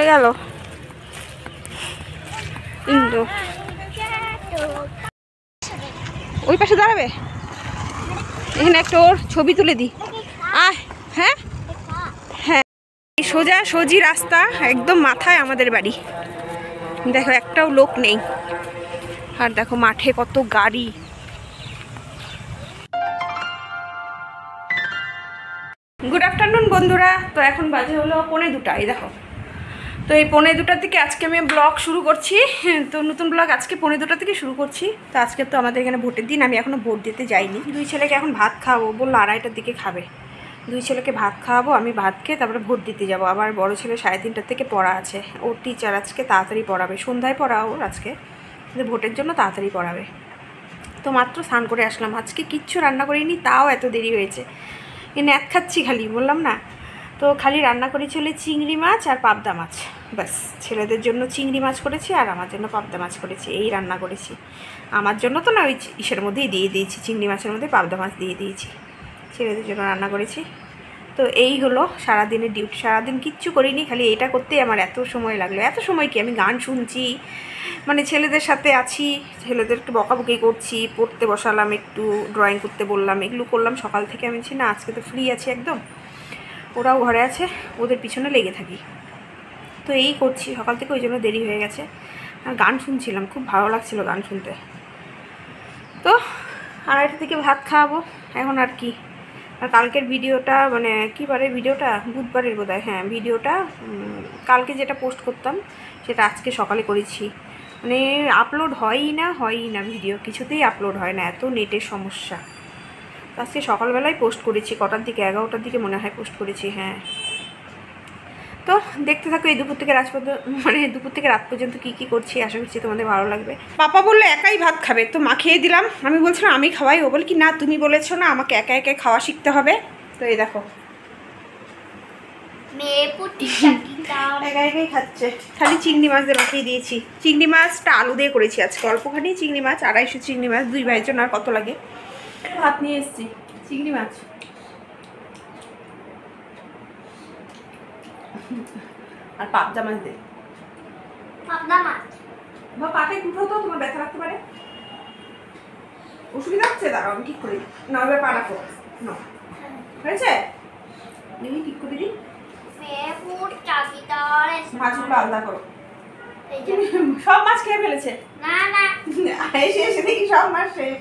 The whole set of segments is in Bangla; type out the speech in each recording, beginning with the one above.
হয়ে গেল ইন্দ্র। ওই পাশে দাঁড়াবে, এখানে একটা ওর ছবি তুলে দিই। আহ হ্যাঁ হ্যাঁ, সোজা সোজি রাস্তা, একদম মাথায় আমাদের বাড়ি। দেখো একটাও লোক নেই, আর দেখো মাঠে কত গাড়ি। গুড আফটারনুন বন্ধুরা। তো এখন বাজে হলো 1:45। এই দেখো, তো এই 1:45 থেকে আজকে আমি ব্লগ শুরু করছি। তো নতুন ব্লগ আজকে 1:45 থেকে শুরু করছি। তো আজকে তো আমাদের এখানে ভোটের দিন, আমি এখনও ভোট দিতে যাইনি। দুই ছেলেকে এখন ভাত খাওয়াবো, বললো 2:30টার দিকে খাবে। দুই ছেলেকে ভাত খাওয়াবো, আমি ভাত খেয়ে তারপরে ভোট দিতে যাব। আবার বড় ছেলে 3:30টার থেকে পড়া আছে, ওর টিচার আজকে তাড়াতাড়ি পড়াবে, সন্ধ্যায় পড়া ওর আজকে, কিন্তু ভোটের জন্য তাড়াতাড়ি পড়াবে। তো মাত্র স্নান করে আসলাম, আজকে কিচ্ছু রান্না করিনি, তাও এত দেরি হয়েছে। ন্যাক খাচ্ছি খালি, বললাম না। তো খালি রান্না করেছি হলে চিংড়ি মাছ আর পাবদা মাছ, ব্যাস। ছেলেদের জন্য চিংড়ি মাছ করেছি আর আমার জন্য পাবদা মাছ করেছি, এই রান্না করেছি। আমার জন্য তো না, ওই ইসের মধ্যেই দিয়ে দিয়েছি, চিংড়ি মাছের মধ্যে পাবদা মাছ দিয়ে দিয়েছি। ছেলেদের জন্য রান্না করেছি। তো এই হলো সারাদিনের ডিউটি। সারাদিন কিচ্ছু করিনি, খালি এটা করতেই আমার এত সময় লাগলো। এত সময় কি, আমি গান শুনছি, মানে ছেলেদের সাথে আছি, ছেলেদেরকে বকাবকি করছি, পড়তে বসালাম, একটু ড্রয়িং করতে বললাম, এগুলো করলাম সকাল থেকে। আমি না আজকে তো ফ্রি আছি একদম, ওরাও ঘরে আছে, ওদের পিছনে লেগে থাকি। তো এই করছি সকাল থেকে, ওই জন্য দেরি হয়ে গেছে। আর গান শুনছিলাম, খুব ভালো লাগছিল গান শুনতে। তো 2:30 থেকে ভাত খাওয়াবো এখন। আর কি, আর কালকের ভিডিওটা, মানে কী বারে ভিডিওটা, বুধবারের বোধহয়, হ্যাঁ ভিডিওটা কালকে যেটা পোস্ট করতাম সেটা আজকে সকালে করেছি। মানে আপলোড হয়ই না ভিডিও, কিছুতেই আপলোড হয় না, এত নেটের সমস্যা। আজকে সকালবেলায় পোস্ট করেছি, কটার দিকে, 11টার দিকে মনে হয় পোস্ট করেছি, হ্যাঁ। তো দেখতে থাকো এই দুপুর থেকে রাত পর্যন্ত কী করছি। আশা করছি তোমাদের ভালো লাগবে। পাপা বললো একাই ভাত খাবে, তো মা খেয়ে দিলাম। আমি বলছিলাম আমি খাওয়াই, ও বলে কি না তুমি বলেছো না আমাকে একা একা খাওয়া শিখতে হবে। তো এই দেখো একা একাই খাচ্ছে, খালি চিংড়ি মাছ দিয়ে মাখিয়ে দিয়েছি। চিংড়ি মাছটা আলু দিয়ে করেছি আজকে, অল্পখানি চিংড়ি মাছ, 250 চিংড়ি মাছ, 2 ভাইয়ের জন্য। আর কত লাগে, ভাত নিয়ে এসেছি, চিংড়ি মাছ আর পাবদা মাছ দে। পাবদা মাছ বা পাতে কুঠো তো, তোমার ব্যথা লাগতে পারে, অসুবিধা হচ্ছে, দাঁড়াও আমি ঠিক করে দিই। না ওইবার পা রাখো, না হয়েছে, দেখি ঠিক করে দিই। মাছগুলো আলাদা করো, সব মাছ খেয়ে ফেলেছে। এসে দেখি সব মাছ শেষ।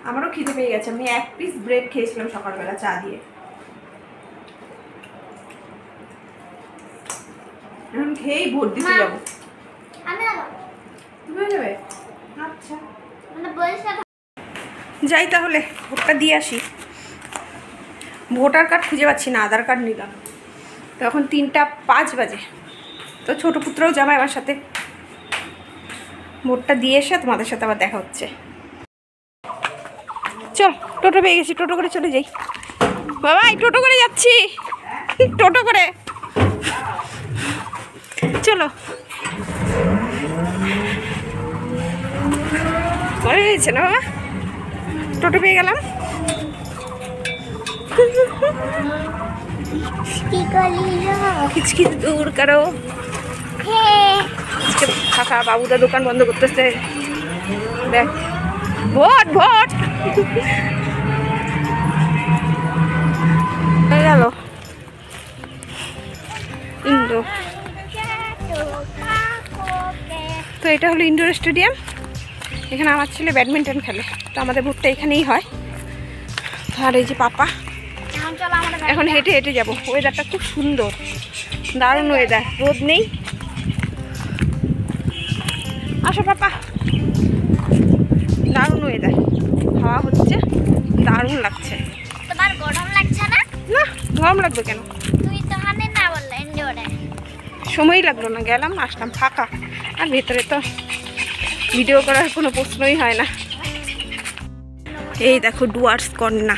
আমারও খিদে পেয়ে গেছে, আমি 1 পিস ব্রেড খেয়েছিলাম সকালবেলা চা দিয়ে। এখন খেয়েই ভোট দিতে যাবো। তুমি যাবে? আচ্ছা যাই তাহলে, ভোটটা দিয়ে আসি। ভোটার কার্ড খুঁজে পাচ্ছি না, আধার কার্ড নিলাম। তো এখন 3:05 বাজে। তো ছোটো পুত্রও যাবে আমার সাথে। ভোটটা দিয়ে এসে তোমাদের সাথে আবার দেখা হচ্ছে। চল, টোটো পেয়ে গেছি, টোটো করে চলে যাই। বাবা টোটো করে যাচ্ছি, টোটো করে চলো। পরে হয়েছে না বাবা, টোটো পেয়ে গেলাম। খিচখিচ দূর কারো, ফাঁকা। বাবুদা দোকান বন্ধ করতেছে, দেখ ভোট ভোট হয়ে গেল। ইন্ডোর, তো এটা হলো ইন্ডোর স্টেডিয়াম। এখানে আমার ছেলে ব্যাডমিন্টন খেলে। তো আমাদের ভোটটা এখানেই হয়। আর এই যে পাপা, এখন হেঁটে হেঁটে যাবো। ওয়েদারটা খুব সুন্দর, দারুণ ওয়েদার, রোদ নেই। আসো পাপা, দারুণ ওয়েদার, হাওয়া হচ্ছে, দারুণ লাগছে। তোমার গরম লাগছে না? না, গরম লাগবে কেন? তুই তো হানে না বললে ইনডোরে। সময়ই লাগলো না, গেলাম আসলাম, ফাঁকা। আর ভেতরে তো ভিডিও করার কোনো প্রশ্নই হয় না। এই দেখো ডুয়ার্স কন্যা,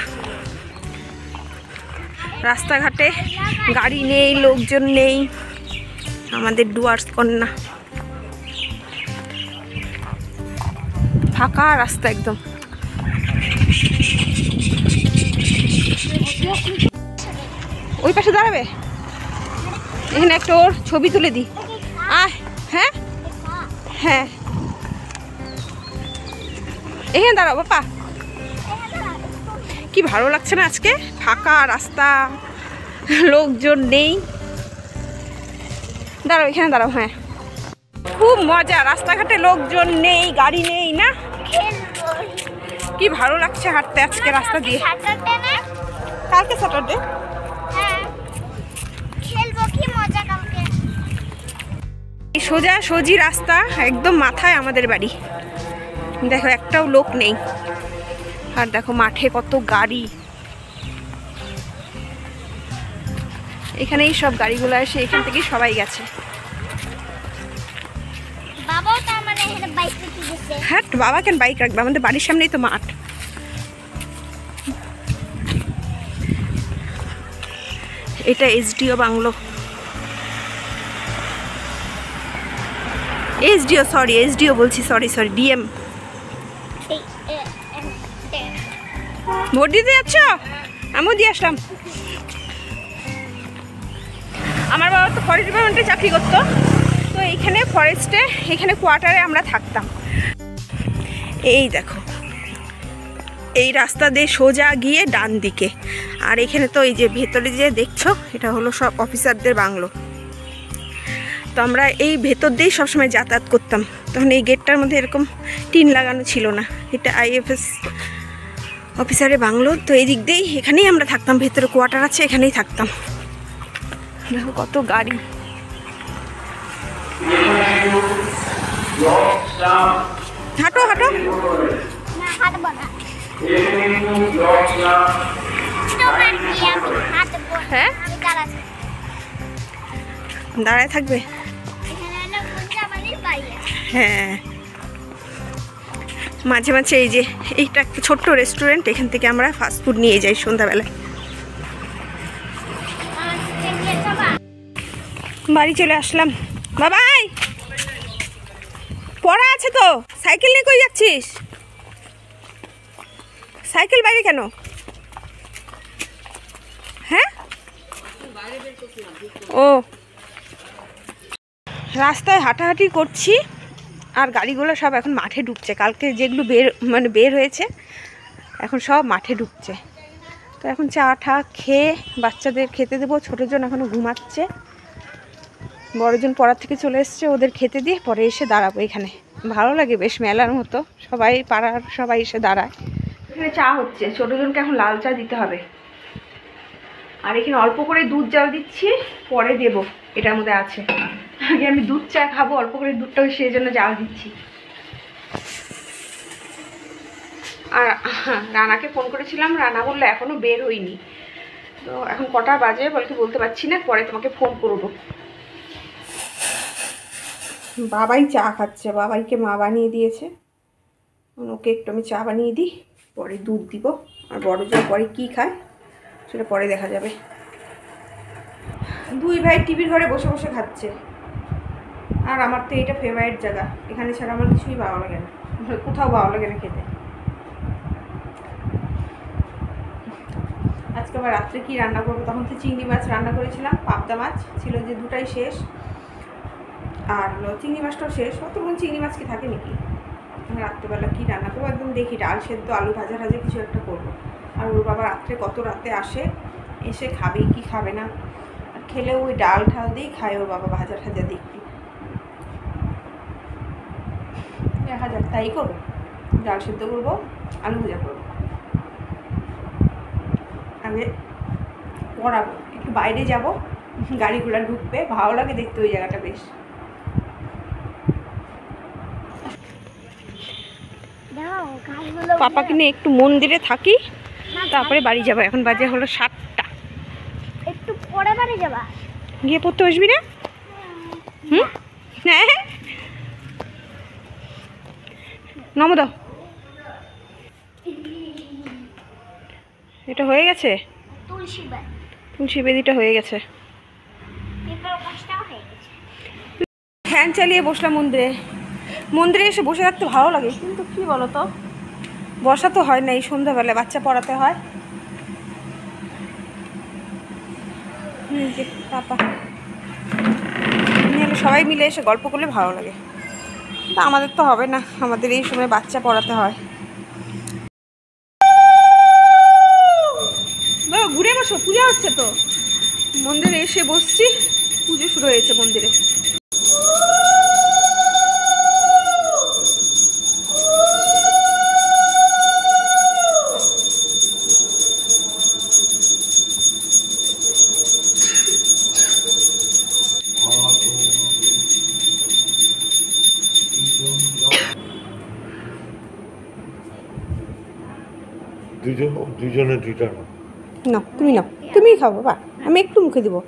রাস্তাঘাটে গাড়ি নেই, লোকজন নেই, আমাদের ডুয়ার্স কন্যা, ফাঁকা রাস্তা একদম। ওই পাশে দাঁড়াবে, এখানে একটা ওর ছবি তুলে দিই। আয়। হ্যাঁ হ্যাঁ, এখানে দাঁড়াও বাপা। কি ভালো লাগছে না আজকে, ফাঁকা রাস্তা, লোকজন নেই। দাঁড়াও এখানে দাঁড়াও। হ্যাঁ, খুব মজা, রাস্তাঘাটে লোকজন নেই, গাড়ি নেই না। কি ভালো লাগছে হাঁটতে আজকে রাস্তা দিয়ে। কালকে স্যাটারডে। সোজা সোজি রাস্তা, একদম মাথায় আমাদের বাড়ি। দেখো একটাও লোক নেই, আর দেখো মাঠে কত গাড়ি। এখানেই সব গাড়িগুলো এসে এখান থেকে সবাই গেছে। হ্যাঁ, বাবা কেন বাইক রাখবে, আমাদের বাড়ির সামনেই তো মাঠ। এটা এসডিও বাংলো। এসডিও বলছি, সরি ডিএম। ভোট দিতে যাচ্ছ? আমিও দিয়ে আসলাম। আমার বাবা তো ফরেস্ট ডিপার্টমেন্টে চাকরি করতো, তো এইখানে ফরেস্টে, এখানে কোয়ার্টারে আমরা থাকতাম। এই দেখো, এই রাস্তা দিয়ে সোজা গিয়ে ডান দিকে, আর এখানে তো এই যে ভেতরে যে দেখছো, এটা হলো সব অফিসারদের বাংলো। তো আমরা এই ভেতর দিয়েই সবসময় যাতায়াত করতাম। তখন এই গেটটার মধ্যে এরকম টিন লাগানো ছিল না। এটা আইএফএস অফিসারের বাংলো। তো এই দিক দিয়েই, এখানেই আমরা থাকতাম, ভেতরে কোয়ার্টার আছে, এখানেই থাকতাম। দেখো কত গাড়ি। হাঁটো হাঁটো। হ্যাঁ, দাঁড়ায় থাকবে। হ্যাঁ, মাঝে মাঝে এই যে এইটা একটা ছোট্ট রেস্টুরেন্ট, এখান থেকে আমরা ফাস্টফুড নিয়ে যাই সন্ধ্যাবেলায়। বাড়ি চলে আসলাম। বাবাই, পড়া আছে তো, সাইকেল নিয়ে কই যাচ্ছিস? সাইকেল বাইরে কেন? হ্যাঁ, ও রাস্তায় হাঁটাহাঁটি করছি, আর গাড়িগুলো সব এখন মাঠে ঢুকছে। কালকে যেগুলো বের হয়েছে, এখন সব মাঠে ঢুকছে। তো এখন চা ঠা খেয়ে বাচ্চাদের খেতে দেবো। ছোটোজন এখনও ঘুমাচ্ছে, বড়জন পড়ার থেকে চলে এসছে, ওদের খেতে দিয়ে পরে এসে দাঁড়াবো। এখানে ভালো লাগে, বেশ মেলার মতো, সবাই পাড়ার সবাই এসে দাঁড়ায়। এখানে চা হচ্ছে, ছোটোজনকে এখন লাল চা দিতে হবে। আর এখানে অল্প করে দুধ জাল দিচ্ছি, পরে দেবো, এটার মধ্যে আছে। আগে আমি দুধ চা খাবো, অল্প করে দুধটা, সেই জন্য জাল দিচ্ছি। আর রানাকে ফোন করেছিলাম, রানা বললো এখনও বের হইনি। তো এখন কটা বাজে বলতে পারছি না, পরে তোমাকে ফোন করবো। বাবাই চা খাচ্ছে, বাবাইকে মা বানিয়ে দিয়েছে, ওকে একটু আমি চা বানিয়ে দিই, পরে দুধ দিব। আর বড়জন পরে কি খায় সেটা পরে দেখা যাবে। দুই ভাই টিভির ঘরে বসে বসে খাচ্ছে, আর আমার তো এটা ফেভারিট জায়গা, এখানে ছাড়া আমার কিছুই ভালো লাগে না, কোথাও ভালো লাগে না খেতে। আজকে আবার রাত্রে কি রান্না করবো, তখন তো চিংড়ি মাছ রান্না করেছিলাম, পাবদা মাছ ছিল যে দুটাই শেষ, আর চিংড়ি মাছটাও শেষ। অতক্ষণ চিংড়ি মাছ কি থাকে নাকি? রাত্রেবেলা কি রান্না করবো একদম দেখি, ডাল সেদ্ধ, আলু ভাজা কিছু একটা করবো। আর ওর বাবা রাত্রে কত রাতে আসে, এসে খাবে কি খাবে না, আর খেলে ওই ডাল ঠাল দিয়েই খায় ওর বাবা, ভাজা দিয়ে একটু। দেখা যাক, তাই করবো, ডাল সেদ্ধ করবো, আলু ভাজা করবো। আগে পড়াবো, একটু বাইরে যাব, গাড়িগুলো ঢুকবে, ভালো লাগে দেখতে ওই জায়গাটা বেশ। পাপাকে নিয়ে একটু মন্দিরে থাকি, তারপরে বাড়ি যাবো। এখন বাজে হলো 7টা। একটু পরে বাড়ি যাবা? গিয়ে পড়তে বসবি না? হুম, হ্যাঁ, নমো দাও। এটা হয়ে গেছে, তুলসী বেদিটা হয়ে গেছে। ফ্যান চালিয়ে বসলাম মন্দিরে। মন্দিরে এসে বসে থাকতে ভালো লাগে, কিন্তু কি বলো তো, বসা তো হয় না, এই সন্ধ্যাবেলায় বাচ্চা পড়াতে হয়। পাপা সবাই মিলে এসে গল্প করলে ভালো লাগে। তা আমাদের তো হবে না, আমাদের এই সময় বাচ্চা পড়াতে হয়। বাবা ঘুরে বসো, পূজা হচ্ছে তো। মন্দিরে এসে বসছি, পুজো শুরু হয়েছে মন্দিরে। দুজনে দুইটা না তুমি নাও, তুমিই খাও বাবা, আমি একটু মুখে দেবো।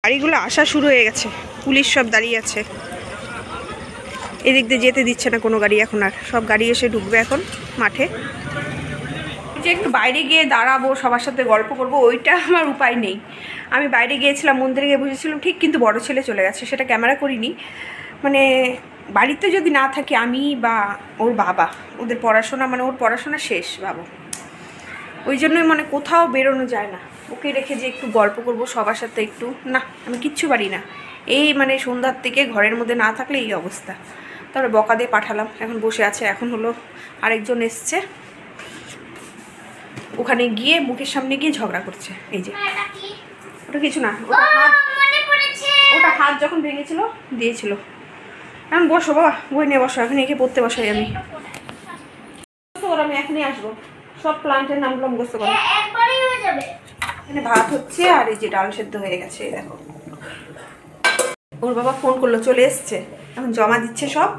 গাড়িগুলো আসা শুরু হয়ে গেছে, পুলিশ সব দাঁড়িয়ে আছে। এদিক দিয়ে যেতে দিচ্ছে না কোনো গাড়ি এখন, আর সব গাড়ি এসে ঢুকবে এখন মাঠে। যে একটু বাইরে গিয়ে দাঁড়াবো, সবার সাথে গল্প করবো, ওইটা আমার উপায় নেই। আমি বাইরে গিয়েছিলাম, মন্দিরে গিয়ে বসেছিলাম ঠিক, কিন্তু বড় ছেলে চলে গেছে, সেটা ক্যামেরা করিনি। মানে বাড়িতে যদি না থাকি আমি বা ওর বাবা, ওদের পড়াশোনা, মানে ওর পড়াশোনা শেষ বাবা, ওই জন্যই মানে কোথাও বেরোনো যায় না। ওকে রেখে যে একটু গল্প করব সবার সাথে একটু, না আমি কিচ্ছু পারি না। এই মানে সন্ধ্যার থেকে ঘরের মধ্যে না থাকলে এই অবস্থা। তারপরে বকা দিয়ে পাঠালাম, এখন বসে আছে। এখন হলো আরেকজন এসছে, ওখানে গিয়ে মুখের সামনে গিয়ে ঝগড়া করছে। এই যে ওটা কিছু না, ওটা হাত যখন ভেঙেছিল দিয়েছিল। এখন বসো বাবা, বই নিয়ে বসো, এখন একে পড়তে বসাই আমি। আমি এখনই আসবো, সব প্লান্টের নামগুলো মুখস্থ করো। এখানে ভাত হচ্ছে, আর এই যে ডাল সেদ্ধ হয়ে গেছে। দেখো ওর বাবা ফোন করলো, চলে এসছে, এখন জমা দিচ্ছে সব।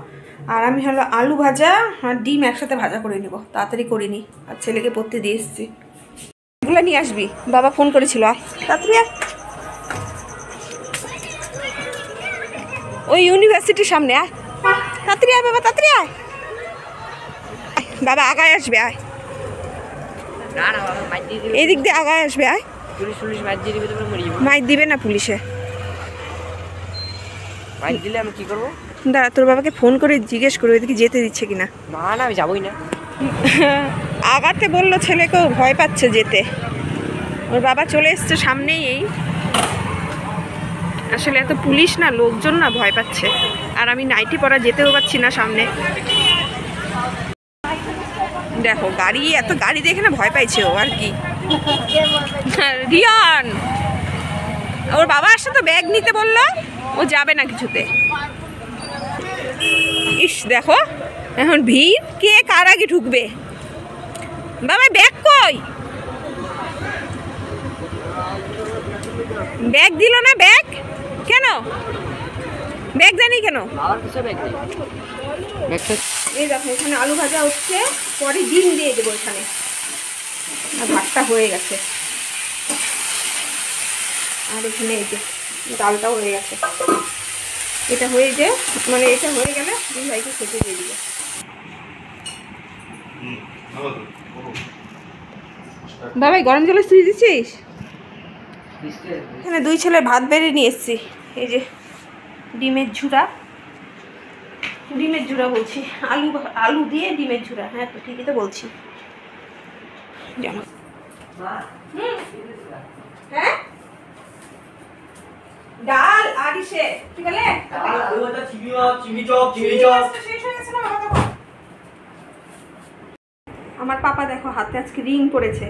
আর আমি হলো আলু ভাজা আর ডিম একসাথে ভাজা করে নিব, তাড়াতাড়ি করিনি, আর ছেলেকে পড়তে দিয়ে এসছি। এগুলো নিয়ে আসবি, বাবা ফোন করেছিল, আয় তাড়াতাড়ি আয়। ওই ইউনিভার্সিটির সামনে আয়, তাড়াতাড়ি আয় বাবা, তাড়াতাড়ি আয়। বাবা আগায় আসবে, আয় এদিক দিয়ে আগায় আসবে, আয়। মাইর দিবে না পুলিশে, মাইর দিলে আমি কি করবো? দাঁড়া, তোর বাবাকে ফোন করে জিজ্ঞেস করো এদিকে যেতে দিচ্ছে কিনা। না না, আমি যাবোই না। আগাতে বললো, ছেলেকেও ভয় পাচ্ছে যেতে। ওর বাবা চলে এসছে সামনেই। এই আসলে এত পুলিশ না, লোকজন না, ভয় পাচ্ছে। আর আমি নাইটি পরা যেতেও পারছি না সামনে। দেখো গাড়ি, এত গাড়ি দেখে না ভয় পাইছে ও, আর কি। রিয়ান, ওর বাবা আসছে তো, ব্যাগ নিতে বললো, ও যাবে না কিছুতে। ইস দেখো এখন ভিড়, কে কার আগে ঢুকবে। বাবা ব্যাগ কই? ব্যাগ দিল না, ব্যাগ কেন? ব্যাগ জানি কেন? এই দেখো এখানে আলু ভাজা হচ্ছে, পরে ডিম দিয়ে দেবো এখানে, আর ভাতটা হয়ে গেছে। আর এখানে এই যে ডালটাও হয়ে গেছে। এটা হয়ে যে মানে এটা হয়ে গেলে দুই ভাইকে খেতে দিয়ে দিবে। বাবাই গরম জলে শুয়ে দিচ্ছিস? এখানে দুই ছেলে ভাত বেড়ে নিয়ে এসছি। এই যে ডিমের ঝুড়া, ডিমের ঝুড়া বলছি, আলু আলু দিয়ে ডিমের ঝুড়া। হ্যাঁ তো ঠিকই তো বলছি। হ্যাঁ ডাল আর ইসে কি বলে, আমার পাপা দেখো হাতে আজকে রিং পরেছে।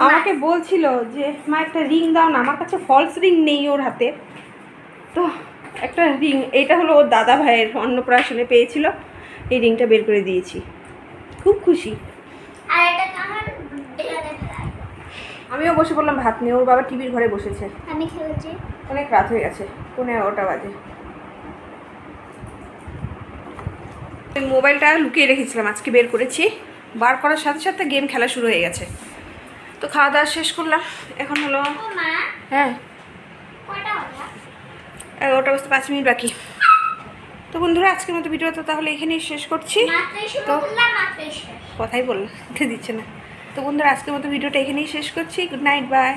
আমাকে বলছিল যে মা একটা রিং দাও না, আমার কাছে ফলস রিং নেই ওর হাতে, তো একটা রিং, এটা হলো ওর দাদা ভাইয়ের অন্নপ্রাশনে পেয়েছিল, এই রিংটা বের করে দিয়েছি, খুব খুশি। আমিও বসে পড়লাম ভাত নিয়ে, ওর বাবা টিভির ঘরে বসেছে। আমি খেলেছি, অনেক রাত হয়ে গেছে, 11টা বাজে। মোবাইলটা লুকিয়ে রেখেছিলাম, আজকে বের করেছি। বার করার সাথে সাথে গেম খেলা শুরু হয়ে গেছে। তো খাওয়া দাওয়া শেষ করলাম, এখন হলো হ্যাঁ 11টা বাজতে 5 মিনিট বাকি। তো বন্ধুরা আজকের মতো ভিডিওটা তাহলে এখানেই শেষ করছি। তো কথাই বললাম, দিচ্ছে না। তো বন্ধুরা আজকের মতো ভিডিওটা এখানেই শেষ করছি। Good night, by.